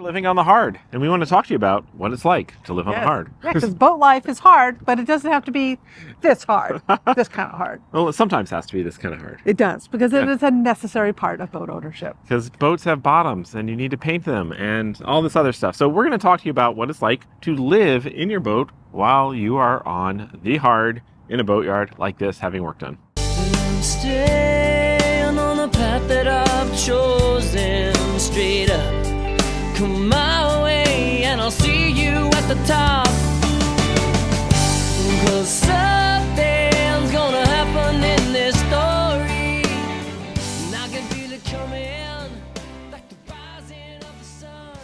living on the hard, and we want to talk to you about what it's like to live on the hard. Yeah, because boat life is hard, but it doesn't have to be this hard, this kind of hard. Well, it sometimes has to be this kind of hard. It does, because it is a necessary part of boat ownership. Because boats have bottoms, and you need to paint them, and all this other stuff. So we're going to talk to you about what it's like to live in your boat while you are on the hard in a boatyard like this, having work done. Staying on the path that I've chosen, straight up. Come my way and I'll see you at the top. 'Cause something's gonna happen in this story, and I can feel it coming, like the rising of the sun.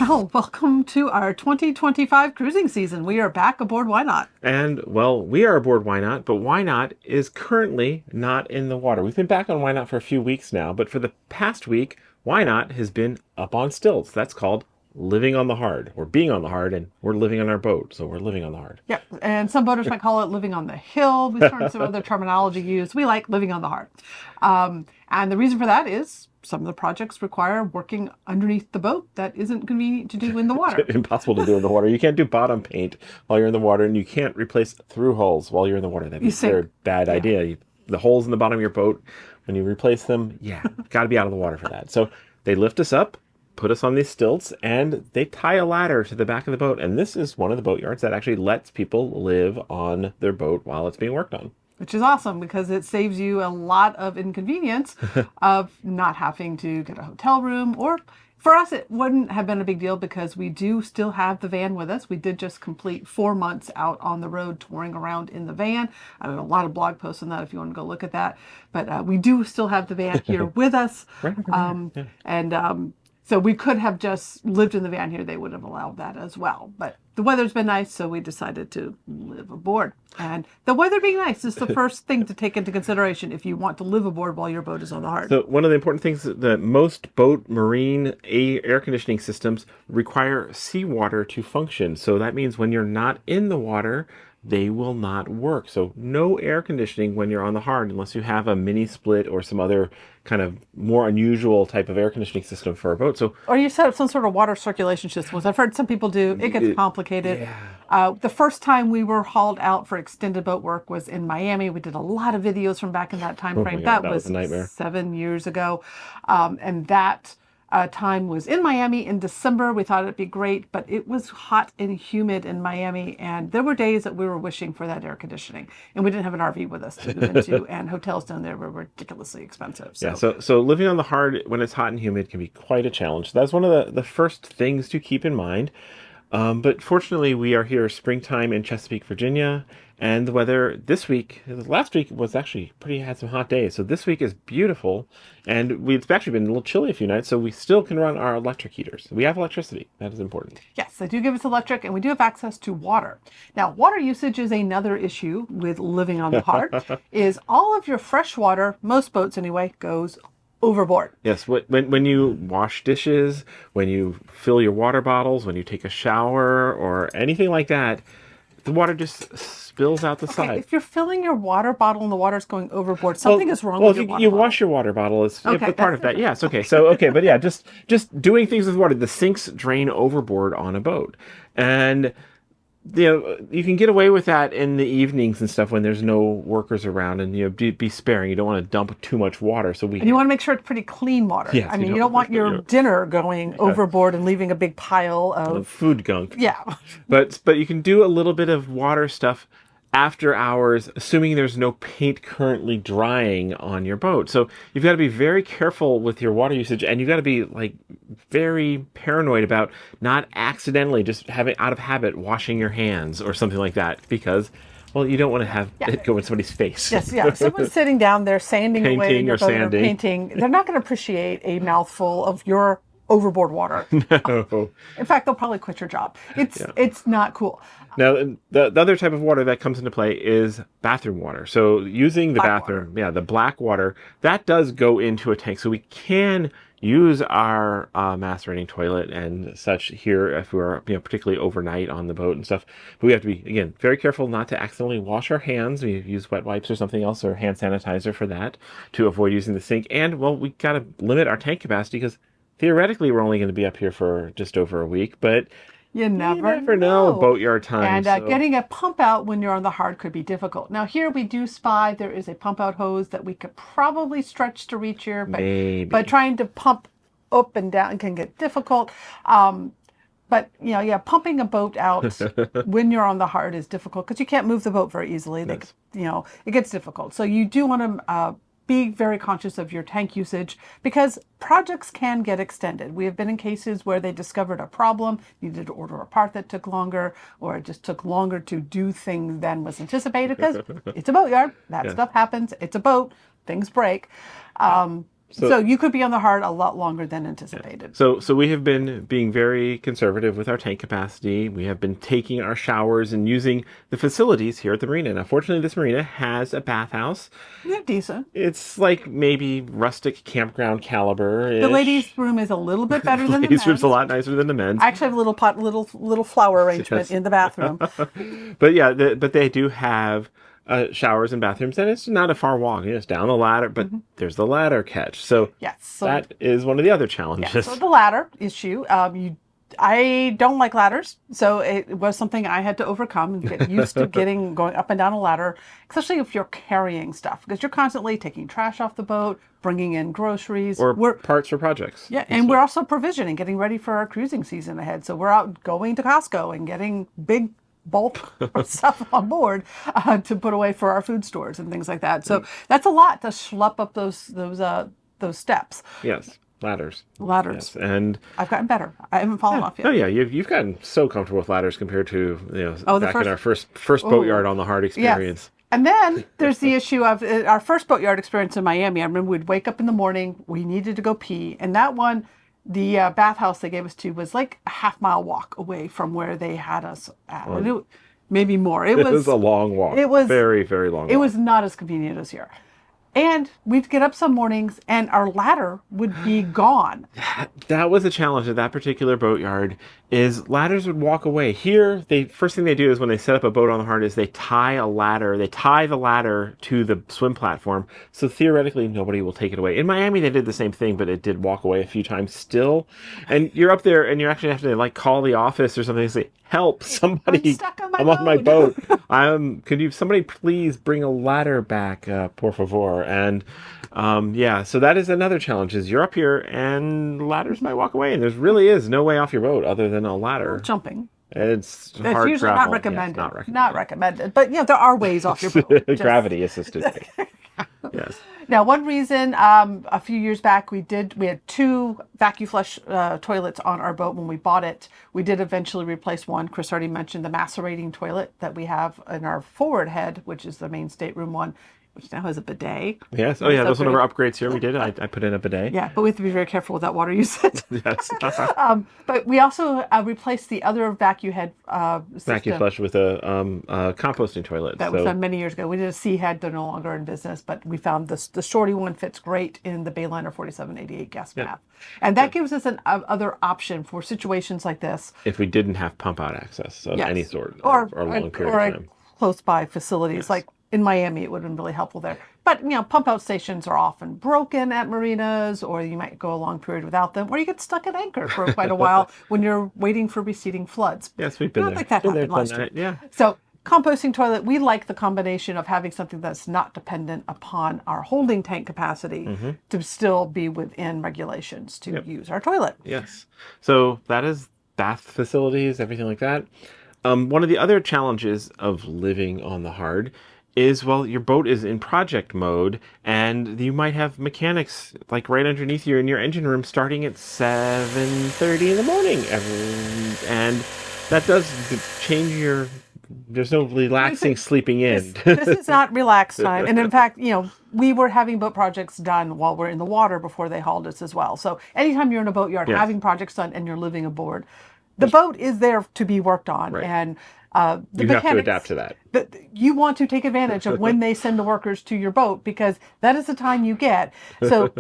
Well, welcome to our 2025 cruising season. We are back aboard Why Not? And, well, we are aboard Why Not, but Why Not is currently not in the water. We've been back on Why Not for a few weeks now, but for the past week, Why Not has been up on stilts. That's called living on the hard, or being on the hard, and we're living on our boat, so we're living on the hard. Yep, and some boaters might call it living on the hill. We've heard some other terminology used. We like living on the hard. And the reason for that is some of the projects require working underneath the boat that isn't convenient to do in the water. Impossible to do in the water. You can't do bottom paint while you're in the water, and you can't replace thru-hulls while you're in the water. That'd be a very bad idea. The holes in the bottom of your boat, when you replace them, got to be out of the water for that. So they lift us up, put us on these stilts, and they tie a ladder to the back of the boat. And this is one of the boatyards that actually lets people live on their boat while it's being worked on. Which is awesome, because it saves you a lot of inconvenience of not having to get a hotel room. Or for us, it wouldn't have been a big deal because we do still have the van with us. We did just complete 4 months out on the road touring around in the van. I have a lot of blog posts on that if you want to go look at that. But we do still have the van here with us. So we could have just lived in the van here. They would have allowed that as well. But the weather's been nice, so we decided to live aboard. And the weather being nice is the first thing to take into consideration if you want to live aboard while your boat is on the hard. So one of the important things that most boat marine air conditioning systems require seawater to function. So that means when you're not in the water, they will not work. So no air conditioning when you're on the hard unless you have a mini split or some other kind of more unusual type of air conditioning system for a boat. So, or you set up some sort of water circulation system, which I've heard some people do. It gets complicated. The first time we were hauled out for extended boat work was in Miami. We did a lot of videos from back in that time frame. God, that was a nightmare. 7 years ago. And that time was in Miami in December. We thought it'd be great, but it was hot and humid in Miami, and there were days that we were wishing for that air conditioning, and we didn't have an RV with us to move into, and hotels down there were ridiculously expensive. So living on the hard when it's hot and humid can be quite a challenge. That's one of the first things to keep in mind. But fortunately, we are here springtime in Chesapeake, Virginia, and the weather this week, last week was actually had some hot days. So this week is beautiful, and it's actually been a little chilly a few nights, so we still can run our electric heaters. We have electricity. That is important. Yes, they do give us electric, and we do have access to water. Now, water usage is another issue with living on the hard, is all of your fresh water, most boats anyway, goes overboard. Yes, when you wash dishes, when you fill your water bottles, when you take a shower or anything like that, the water just spills out the side. If you're filling your water bottle and the water's going overboard, something is wrong with your water bottle. Well, if you wash your water bottle is part of that. Yes, okay. So, but yeah, just doing things with water. The sinks drain overboard on a boat. And you can get away with that in the evenings and stuff when there's no workers around, and be sparing. You don't want to dump too much water. And you want to make sure it's pretty clean water. Yes, I mean, you don't want your dinner going overboard and leaving a big pile of food gunk. Yeah. But you can do a little bit of water stuff after hours, assuming there's no paint currently drying on your boat. So you've got to be very careful with your water usage, and you've got to be very paranoid about not accidentally just having out of habit washing your hands or something like that, because you don't want to have it go in somebody's face. Yes, yeah. Someone's sitting down there sanding away your boat or painting. They're not going to appreciate a mouthful of your overboard water. No. In fact, they'll probably quit your job. It's not cool. Now, the other type of water that comes into play is bathroom water. So using the bathroom, the black water, that does go into a tank. So we can use our macerating toilet and such here if we're particularly overnight on the boat and stuff. But we have to be, again, very careful not to accidentally wash our hands. We use wet wipes or something else, or hand sanitizer for that, to avoid using the sink. And, we got to limit our tank capacity because theoretically, we're only going to be up here for just over a week, but you never know boatyard time. And getting a pump out when you're on the hard could be difficult. Now here we do spy there is a pump out hose that we could probably stretch to reach here, but trying to pump up and down can get difficult. But pumping a boat out when you're on the hard is difficult because you can't move the boat very easily. It gets difficult. So you do want to be very conscious of your tank usage because projects can get extended. We have been in cases where they discovered a problem, needed to order a part that took longer, or it just took longer to do things than was anticipated because it's a boatyard. That stuff happens. It's a boat. Things break. So you could be on the hard a lot longer than anticipated. So we have been being very conservative with our tank capacity. We have been taking our showers and using the facilities here at the marina. Now, fortunately, this marina has a bathhouse. Yeah, decent. It's like maybe rustic campground caliber. The ladies' room is a little bit better than the men's. Ladies' room's a lot nicer than the men's. I actually have a little flower arrangement in the bathroom. But yeah, but they do have showers and bathrooms, and it's not a far walk. It's down the ladder, but there's the ladder catch. So, that is one of the other challenges. Yeah, so the ladder issue, I don't like ladders, so it was something I had to overcome and get used to going up and down a ladder, especially if you're carrying stuff, because you're constantly taking trash off the boat, bringing in groceries. Or parts for projects. Yeah, and we're also provisioning, getting ready for our cruising season ahead. So we're out going to Costco and getting big bulk of stuff on board to put away for our food stores and things like that. So that's a lot to schlep up those steps. Yes, ladders. Yes, and I've gotten better. I haven't fallen off yet. Oh yeah, you've gotten so comfortable with ladders compared to back in our first boatyard on the hard experience. Yes. And then there's the issue of our first boatyard experience in Miami. I remember we'd wake up in the morning, we needed to go pee, and that one. The bathhouse they gave us to was like a half-mile walk away from where they had us at. Maybe more. It was a long walk. It was very, very long. It was not as convenient as here. And we'd get up some mornings and our ladder would be gone. That was a challenge at that particular boatyard, is ladders would walk away. Here, first thing they do is when they set up a boat on the hard is they tie the ladder to the swim platform. So theoretically, nobody will take it away. In Miami, they did the same thing, but it did walk away a few times still. And you're up there and you actually have to call the office or something and say, help, somebody, I'm on my boat. Could somebody please bring a ladder back, por favor? And so that is another challenge, is you're up here and ladders might walk away and there really is no way off your boat other than a ladder. Jumping. It's hard usually gravel. Not recommended. Yes, not recommended. But there are ways off your boat. Gravity assisted. Yes. Now, one reason a few years back we had 2 vacuum flush toilets on our boat when we bought it. We did eventually replace one. Chris already mentioned the macerating toilet that we have in our forward head, which is the main stateroom one, which now has a bidet. Yes. Oh, yeah. That was one of our upgrades here. We did. I put in a bidet. Yeah, but we have to be very careful with that water usage. Yes. But we also replaced the other vacuum head vacuum flush with a composting toilet. That was done many years ago. We did a C head. They're no longer in business, but we found the shorty one fits great in the Bayliner 4788 gas bath. And that gives us an other option for situations like this. If we didn't have pump out access of any sort or a long period of time. Close by facilities like in Miami, it would have been really helpful there. But, pump out stations are often broken at marinas, or you might go a long period without them, or you get stuck at anchor for quite a while when you're waiting for receding floods. Yes, we've been there. Like that happened last year. Yeah. So composting toilet, we like the combination of having something that's not dependent upon our holding tank capacity to still be within regulations to use our toilet. Yes. So that is bath facilities, everything like that. One of the other challenges of living on the hard is, your boat is in project mode and you might have mechanics right underneath you in your engine room starting at 7:30 in the morning. And that does change there's no relaxing sleeping in. This is not relaxed time. And in fact, we were having boat projects done while we're in the water before they hauled us as well. So anytime you're in a boatyard having projects done and you're living aboard, the boat is there to be worked on. Right. And you have to adapt to that. You want to take advantage of when they send the workers to your boat because that is the time you get. So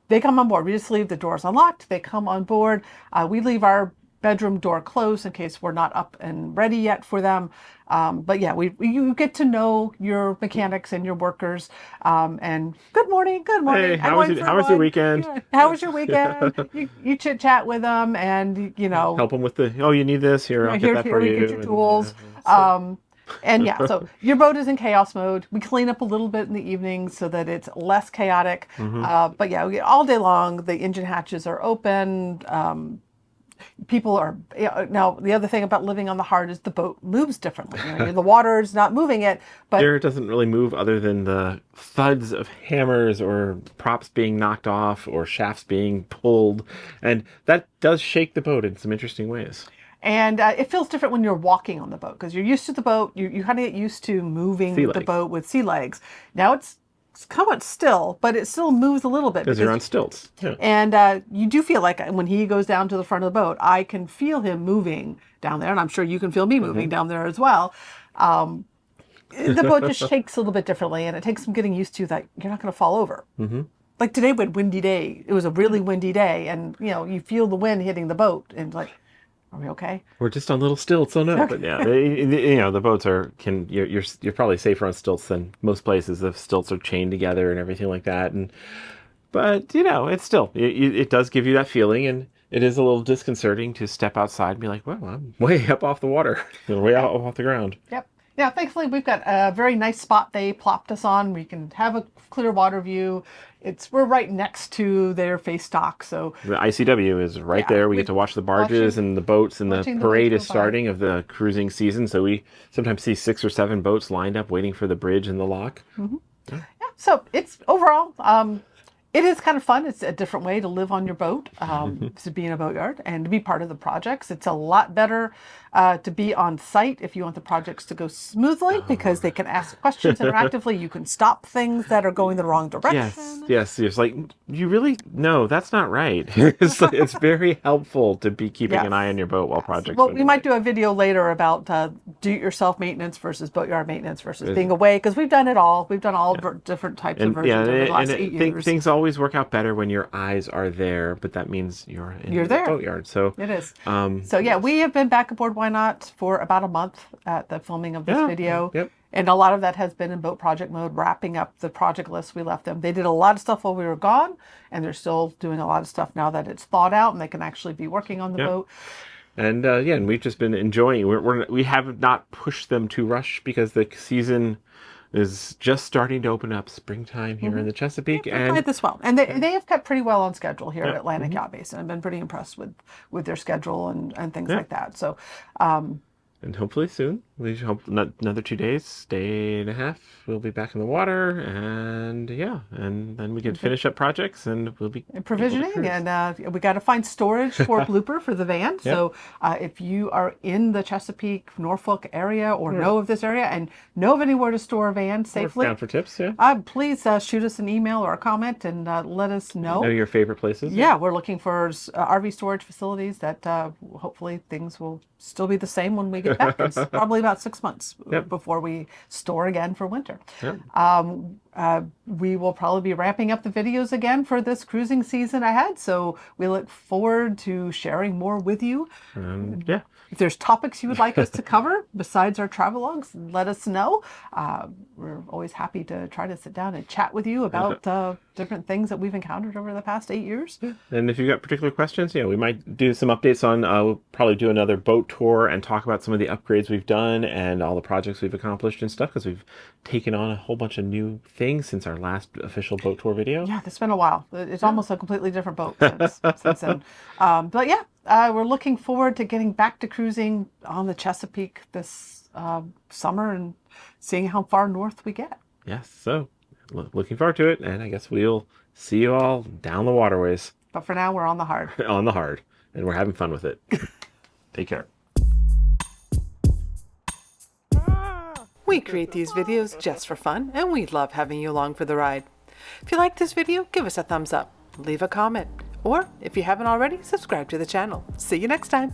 they come on board. We just leave the doors unlocked. They come on board. We leave our bedroom door closed in case we're not up and ready yet for them. But yeah, you get to know your mechanics and your workers. And good morning. Hey, how was your weekend? Yeah. How was your weekend? You chit chat with them, and help them with you need this here. I'll get that for you. Get your tools. And yeah, so your boat is in chaos mode. We clean up a little bit in the evenings so that it's less chaotic. But yeah, all day long, the engine hatches are open. People are, now the other thing about living on the hard is the boat moves differently. The water's not moving it, but it doesn't really move other than the thuds of hammers or props being knocked off or shafts being pulled. And that does shake the boat in some interesting ways. And it feels different when you're walking on the boat because you're used to the boat. You kind of get used to moving the boat with sea legs. Now it's somewhat still, but it still moves a little bit. Because you're on stilts. Yeah. And you do feel like when he goes down to the front of the boat, I can feel him moving down there. And I'm sure you can feel me moving down there as well. The boat just shakes a little bit differently. And it takes some getting used to that you're not going to fall over. Like today we had a windy day. It was a really windy day. And, you feel the wind hitting the boat. And like, are we okay? We're just on little stilts, so no. Okay. But yeah, the boats you're probably safer on stilts than most places. The stilts are chained together and everything like that. But it's still it does give you that feeling, and it is a little disconcerting to step outside and be like, well, I'm way up off the water, way out off the ground. Yep. Yeah, thankfully we've got a very nice spot they plopped us on. We can have a clear water view. We're right next to their face dock, so the ICW is right there. We get to watch the barges and the boats, and the parade is starting of the cruising season. So we sometimes see 6 or 7 boats lined up waiting for the bridge and the lock. Yeah, so it's overall. It is kind of fun. It's a different way to live on your boat, to be in a boatyard and to be part of the projects. It's a lot better to be on site if you want the projects to go smoothly because they can ask questions interactively. You can stop things that are going the wrong direction. Yes. It's like, you really, no, that's not right. It's very helpful to be keeping an eye on your boat while projects. Well, we might do a video later about do-it-yourself maintenance versus boatyard maintenance versus being away, because we've done it all. We've done all different types of versions over the last 8 years. Things always work out better when your eyes are there, but that means you're in the boatyard. So it is. So yeah, we have been back aboard Why Not for about a month at the filming of this video. Yep. And a lot of that has been in boat project mode, wrapping up the project list we left them. They did a lot of stuff while we were gone, and they're still doing a lot of stuff now that it's thawed out and they can actually be working on the boat. And and we've just been enjoying. We have not pushed them to rush because the season is just starting to open up. Springtime here in the Chesapeake, and played this well, and they have kept pretty well on schedule here at Atlantic Yacht Basin. I've been pretty impressed with their schedule and things like that. So. And hopefully soon, we hope another 2 days, day and a half, we'll be back in the water, and then we can finish up projects, and we'll be provisioning, and we got to find storage for Blooper for the van. So if you are in the Chesapeake, Norfolk area, or know of this area and know of anywhere to store a van safely, down for tips, please shoot us an email or a comment and let us know. Know your favorite places. Yeah, we're looking for RV storage facilities that hopefully things will still be the same when we get back. It's probably about 6 months before we store again for winter. We will probably be ramping up the videos again for this cruising season ahead, so we look forward to sharing more with you. If there's topics you would like us to cover besides our travelogues, let us know. We're always happy to try to sit down and chat with you about different things that we've encountered over the past 8 years. And if you've got particular questions, we might do some updates on, we'll probably do another boat tour and talk about some of the upgrades we've done and all the projects we've accomplished and stuff, because we've taken on a whole bunch of new things since our last official boat tour video. Yeah, it's been a while. It's almost a completely different boat since then. But yeah, we're looking forward to getting back to cruising on the Chesapeake this summer and seeing how far north we get. Yes, so looking forward to it, and I guess we'll see you all down the waterways. But for now, we're on the hard. On the hard, and we're having fun with it. Take care. We create these videos just for fun, and we love having you along for the ride. If you like this video, give us a thumbs up, leave a comment, or if you haven't already, subscribe to the channel. See you next time.